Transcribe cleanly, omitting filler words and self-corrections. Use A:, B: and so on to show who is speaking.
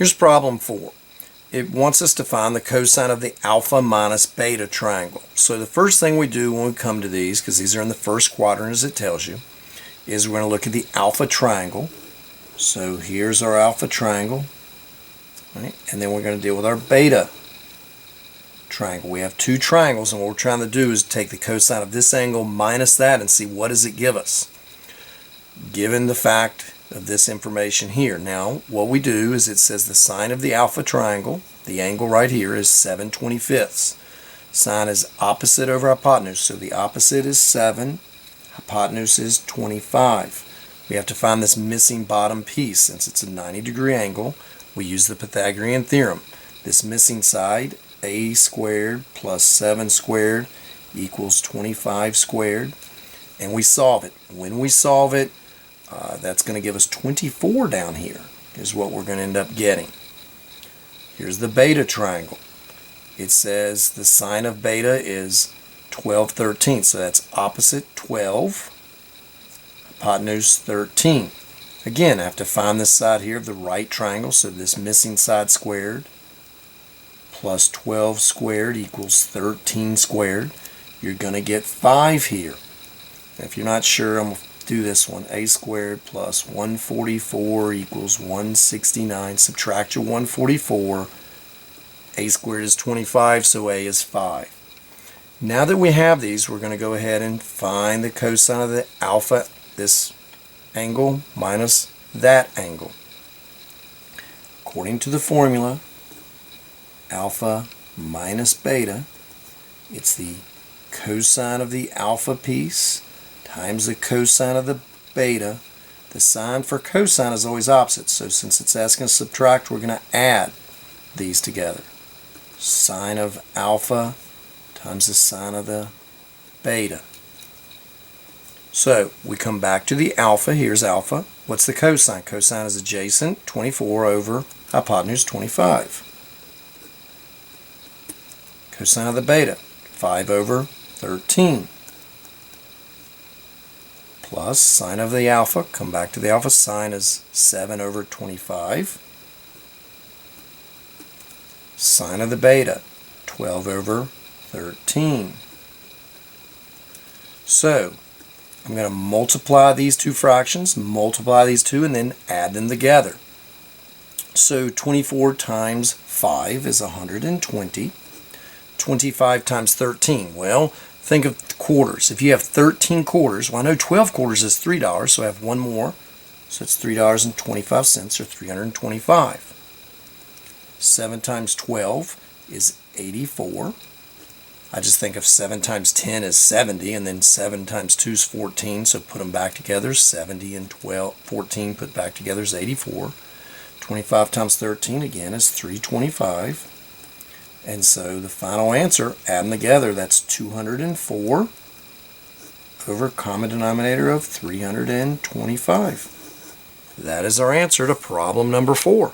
A: Here's problem 4. It wants us to find the cosine of the alpha minus beta triangle. So the first thing we do when we come to these, because these are in the first quadrant as it tells you, is we're going to look at the alpha triangle. So here's our alpha triangle, right? And then we're going to deal with our beta triangle. We have two triangles, and what we're trying to do is take the cosine of this angle minus that and see what does it give us, given the fact of this information here. Now what we do is it says the sine of the alpha triangle, the angle right here, is 7/25. Sine is opposite over hypotenuse, so the opposite is 7, hypotenuse is 25. We have to find this missing bottom piece. Since it's a 90-degree angle, we use the Pythagorean theorem. This missing side, a squared plus 7 squared equals 25 squared, and we solve it. When we solve it, that's going to give us 24 down here is what we're going to end up getting. Here's the beta triangle. It says the sine of beta is 12/13, so that's opposite 12, hypotenuse 13. Again, I have to find this side here of the right triangle, so this missing side squared plus 12 squared equals 13 squared. You're going to get 5 here. If you're not sure, I'm going to do this one. A squared plus 144 equals 169. Subtract your 144. A squared is 25, so A is 5. Now that we have these, we're going to go ahead and find the cosine of the alpha, this angle minus that angle. According to the formula, alpha minus beta, it's the cosine of the alpha piece times the cosine of the beta. The sign for cosine is always opposite, so since it's asking us to subtract, we're going to add these together. Sine of alpha times the sine of the beta. So we come back to the alpha. Here's alpha. What's the cosine? Cosine is adjacent, 24 over hypotenuse, 25. Cosine of the beta, 5 over 13. Plus sine of the alpha, come back to the alpha, sine is 7 over 25. Sine of the beta, 12 over 13. So I'm going to multiply these two fractions, multiply these two, and then add them together. So 24 times 5 is 120. 25 times 13. Well, think of quarters. If you have 13 quarters, well, I know 12 quarters is $3, so I have one more. So it's $3.25, or 325. 7 times 12 is 84. I just think of 7 times 10 is 70, and then 7 times 2 is 14, so put them back together. 70 and 14 put back together is 84. 25 times 13 again is 325. And so the final answer, add them together, that's 204 over common denominator of 325. That is our answer to problem number 4.